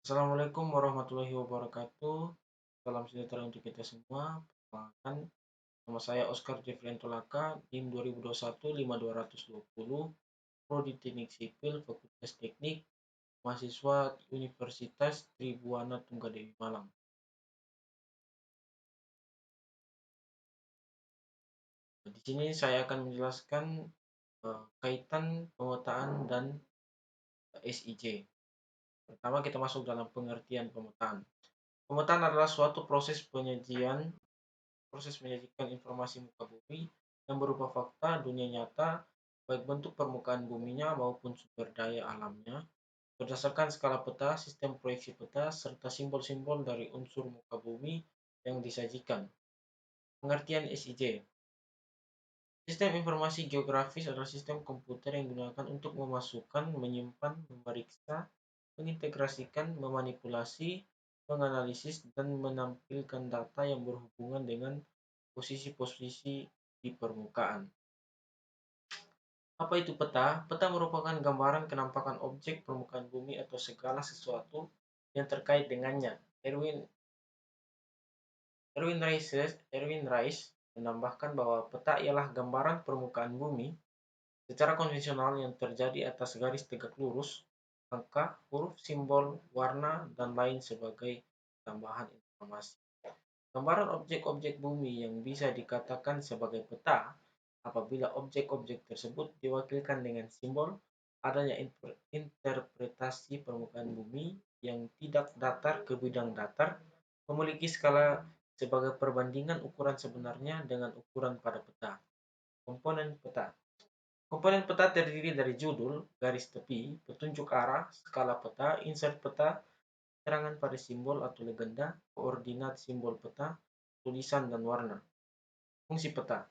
Assalamualaikum warahmatullahi wabarakatuh. Salam sejahtera untuk kita semua. Perkenalkan, nama saya Oscar Jeffrey Tolaka, NIM 2021 5220, Prodi Teknik Sipil, Fakultas Teknik, mahasiswa Universitas Tribuana Tunggadewi Malang. Di sini saya akan menjelaskan kaitan pemetaan dan SIJ. Pertama kita masuk dalam pengertian pemetaan. Pemetaan adalah suatu proses menyajikan informasi muka bumi yang berupa fakta dunia nyata, baik bentuk permukaan buminya maupun sumber daya alamnya, berdasarkan skala peta, sistem proyeksi peta, serta simbol-simbol dari unsur muka bumi yang disajikan. Pengertian SIJ. Sistem informasi geografis adalah sistem komputer yang digunakan untuk memasukkan, menyimpan, memeriksa, mengintegrasikan, memanipulasi, menganalisis, dan menampilkan data yang berhubungan dengan posisi-posisi di permukaan. Apa itu peta? Peta merupakan gambaran kenampakan objek permukaan bumi atau segala sesuatu yang terkait dengannya. Erwin Rice menambahkan bahwa peta ialah gambaran permukaan bumi secara konvensional yang terjadi atas garis tegak lurus, angka, huruf, simbol, warna, dan lain sebagai tambahan informasi. Gambaran objek-objek bumi yang bisa dikatakan sebagai peta apabila objek-objek tersebut diwakilkan dengan simbol, adanya interpretasi permukaan bumi yang tidak datar ke bidang datar, memiliki skala sebagai perbandingan ukuran sebenarnya dengan ukuran pada peta. Komponen peta. Komponen peta terdiri dari judul, garis tepi, petunjuk arah, skala peta, insert peta, keterangan pada simbol atau legenda, koordinat simbol peta, tulisan dan warna. Fungsi peta.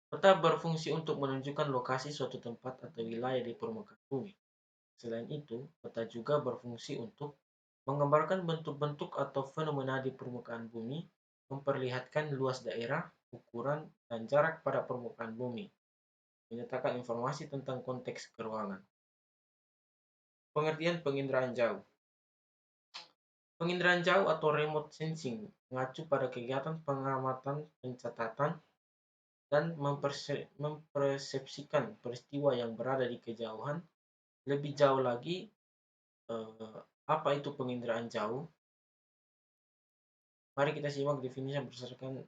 Peta berfungsi untuk menunjukkan lokasi suatu tempat atau wilayah di permukaan bumi. Selain itu, peta juga berfungsi untuk menggambarkan bentuk-bentuk atau fenomena di permukaan bumi, memperlihatkan luas daerah, ukuran, dan jarak pada permukaan bumi, menyatakan informasi tentang konteks keruangan. Pengertian penginderaan jauh. Penginderaan jauh atau remote sensing mengacu pada kegiatan pengamatan, pencatatan, dan mempersepsikan peristiwa yang berada di kejauhan. Lebih jauh lagi, apa itu penginderaan jauh? Mari kita simak definisi berdasarkan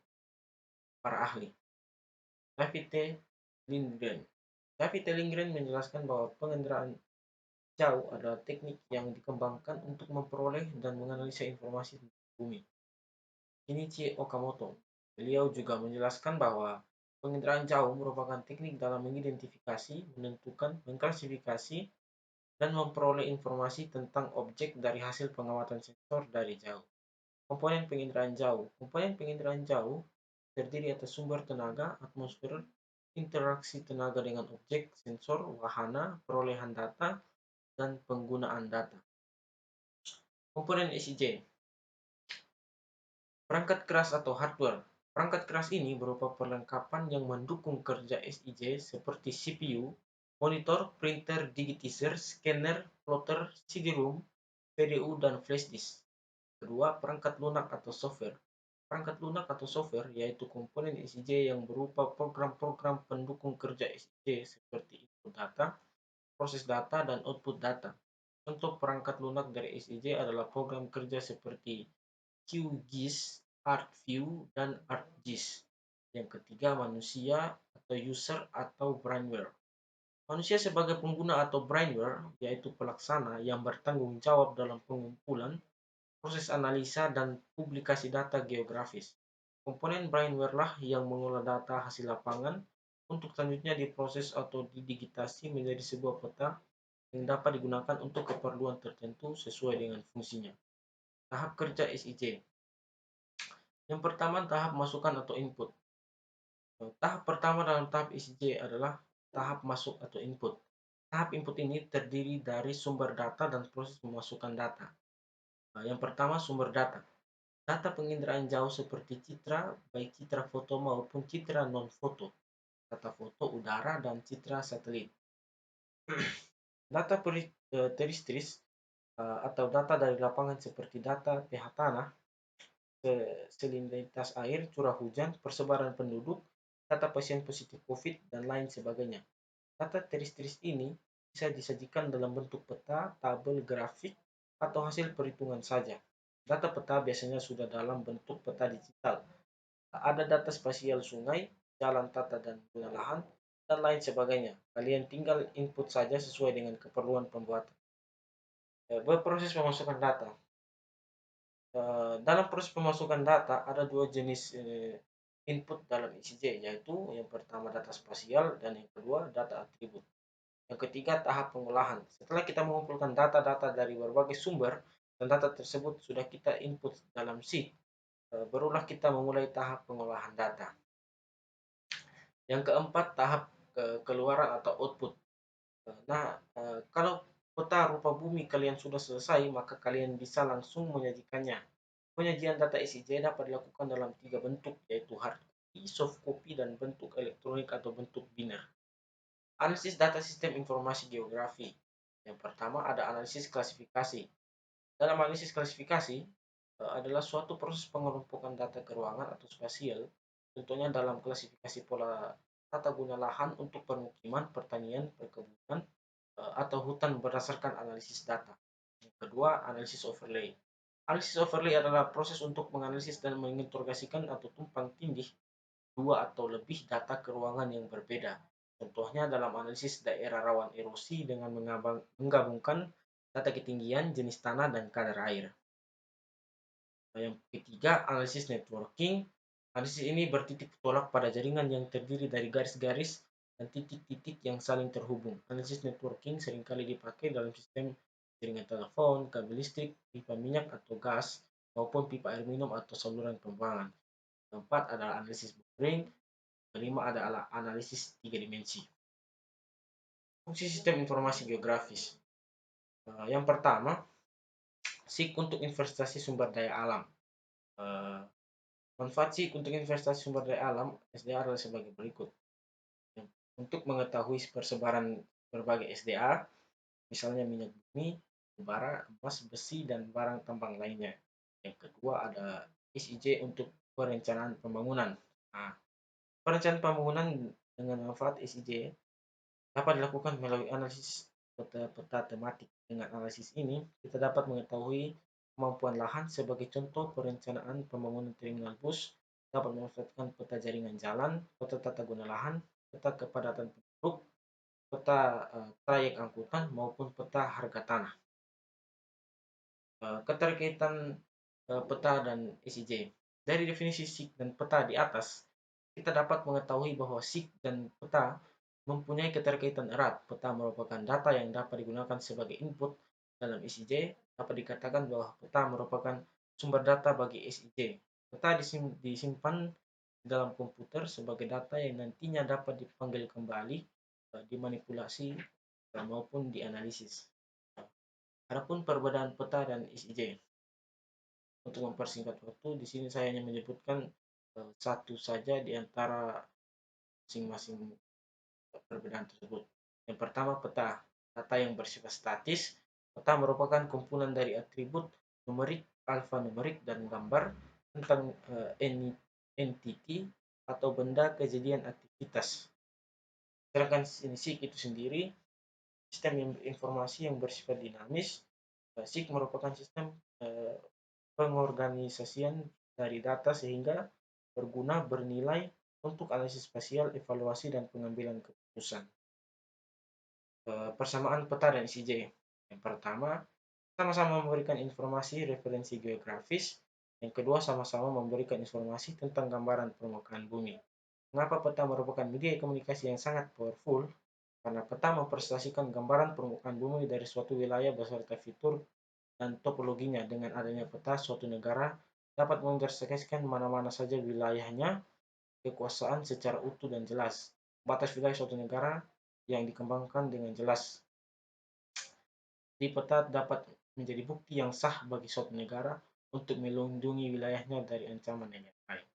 para ahli. David T. Lindgren. David T. Lindgren menjelaskan bahwa penginderaan jauh adalah teknik yang dikembangkan untuk memperoleh dan menganalisa informasi tentang bumi. Shinichi Okamoto. Beliau juga menjelaskan bahwa penginderaan jauh merupakan teknik dalam mengidentifikasi, menentukan, mengklasifikasi, dan memperoleh informasi tentang objek dari hasil pengamatan sensor dari jauh. Komponen penginderaan jauh. Komponen penginderaan jauh terdiri atas sumber tenaga, atmosfer, interaksi tenaga dengan objek, sensor, wahana, perolehan data, dan penggunaan data. Komponen SIJ. Perangkat keras atau hardware. Perangkat keras ini berupa perlengkapan yang mendukung kerja SIJ seperti CPU, monitor, printer, digitizer, scanner, plotter, CD-ROM, PDU, dan flash disk. Kedua, perangkat lunak atau software. Perangkat lunak atau software yaitu komponen SIJ yang berupa program-program pendukung kerja SIJ seperti input data, proses data, dan output data. Contoh perangkat lunak dari SIJ adalah program kerja seperti QGIS, ArcView, dan ArcGIS. Yang ketiga, manusia atau user atau brainware. Manusia sebagai pengguna atau brainware yaitu pelaksana yang bertanggung jawab dalam pengumpulan, proses analisa, dan publikasi data geografis. Komponen brainware lah yang mengolah data hasil lapangan untuk selanjutnya diproses atau didigitasi menjadi sebuah peta yang dapat digunakan untuk keperluan tertentu sesuai dengan fungsinya. Tahap kerja SIJ. Yang pertama, tahap masukan atau input. Tahap pertama dalam tahap SIJ adalah tahap masuk atau input. Tahap input ini terdiri dari sumber data dan proses memasukkan data. Yang pertama, sumber data. Data penginderaan jauh seperti citra, baik citra foto maupun citra non-foto, data foto udara, dan citra satelit. Data teristris atau data dari lapangan seperti data pH tanah, salinitas air, curah hujan, persebaran penduduk, data pasien positif COVID, dan lain sebagainya. Data teris-teris ini bisa disajikan dalam bentuk peta, tabel, grafik, atau hasil perhitungan saja. Data peta biasanya sudah dalam bentuk peta digital. Ada data spasial sungai, jalan tata dan guna lahan, dan lain sebagainya. Kalian tinggal input saja sesuai dengan keperluan pembuatan. Berproses pemasukan data. Dalam proses pemasukan data ada dua jenis input dalam ECJ, yaitu yang pertama data spasial dan yang kedua data atribut. Yang ketiga tahap pengolahan. Setelah kita mengumpulkan data-data dari berbagai sumber dan data tersebut sudah kita input dalam SIG, barulah kita memulai tahap pengolahan data. Yang keempat tahap keluaran atau output. Nah, kalau peta rupa bumi kalian sudah selesai, maka kalian bisa langsung menyajikannya. Penyajian data SIJ dapat dilakukan dalam 3 bentuk, yaitu hard copy, soft copy, dan bentuk elektronik atau bentuk biner. Analisis data sistem informasi geografi. Yang pertama ada analisis klasifikasi. Dalam analisis klasifikasi adalah suatu proses pengelompokan data keuangan atau spasial, contohnya dalam klasifikasi pola tata guna lahan untuk permukiman, pertanian, perkebunan, atau hutan berdasarkan analisis data. Yang kedua, analisis overlay. Analisis overlay adalah proses untuk menganalisis dan mengintegrasikan atau tumpang tindih dua atau lebih data keuangan yang berbeda. Contohnya dalam analisis daerah rawan erosi dengan menggabungkan data ketinggian, jenis tanah, dan kadar air. Yang ketiga, analisis networking. Analisis ini bertitik tolak pada jaringan yang terdiri dari garis-garis dan titik-titik yang saling terhubung. Analisis networking seringkali dipakai dalam sistem jaringan telepon, kabel listrik, pipa minyak atau gas, maupun pipa air minum atau saluran pembuangan. Keempat adalah analisis buffering. Kelima adalah analisis 3 dimensi. Fungsi sistem informasi geografis. Yang pertama, SIG untuk investasi sumber daya alam. Manfaat SIG untuk investasi sumber daya alam SDA adalah sebagai berikut. Untuk mengetahui persebaran berbagai SDA, misalnya minyak bumi, bara, emas, besi, dan barang tambang lainnya. Yang kedua ada SIJ untuk perencanaan pembangunan. Nah, perencanaan pembangunan dengan manfaat SIJ dapat dilakukan melalui analisis peta-peta tematik. Dengan analisis ini, kita dapat mengetahui kemampuan lahan sebagai contoh perencanaan pembangunan terminal bus, dapat memanfaatkan peta jaringan jalan, peta tata guna lahan, peta kepadatan penduduk, peta trayek angkutan, maupun peta harga tanah. Keterkaitan peta dan SIJ. Dari definisi SIG dan peta di atas, kita dapat mengetahui bahwa SIG dan peta mempunyai keterkaitan erat. Peta merupakan data yang dapat digunakan sebagai input dalam SIJ. Dapat dikatakan bahwa peta merupakan sumber data bagi SIJ. Peta disimpan di dalam komputer sebagai data yang nantinya dapat dipanggil kembali, dimanipulasi, maupun dianalisis. Adapun perbedaan peta dan SIJ. Untuk mempersingkat waktu, di sini saya hanya menyebutkan satu saja di antara masing-masing perbedaan tersebut. Yang pertama, peta, data yang bersifat statis. Peta merupakan kumpulan dari atribut numerik, alfanumerik, dan gambar tentang entity atau benda, kejadian, aktivitas. Sedangkan SIG itu sendiri sistem informasi yang bersifat dinamis. SIG merupakan sistem pengorganisasian dari data sehingga berguna, bernilai untuk analisis spasial, evaluasi, dan pengambilan keputusan. Persamaan peta dan SIJ. Yang pertama, sama-sama memberikan informasi referensi geografis. Yang kedua, sama-sama memberikan informasi tentang gambaran permukaan bumi. Mengapa peta merupakan media komunikasi yang sangat powerful? Karena peta mempresentasikan gambaran permukaan bumi dari suatu wilayah beserta fitur dan topologinya. Dengan adanya peta, suatu negara dapat mengintersegasikan mana-mana saja wilayahnya, kekuasaan secara utuh dan jelas. Batas wilayah suatu negara yang dikembangkan dengan jelas di peta dapat menjadi bukti yang sah bagi suatu negara untuk melindungi wilayahnya dari ancaman yang lain.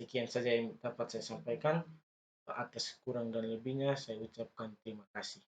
Sekian saja yang dapat saya sampaikan. Atas kurang dan lebihnya saya ucapkan terima kasih.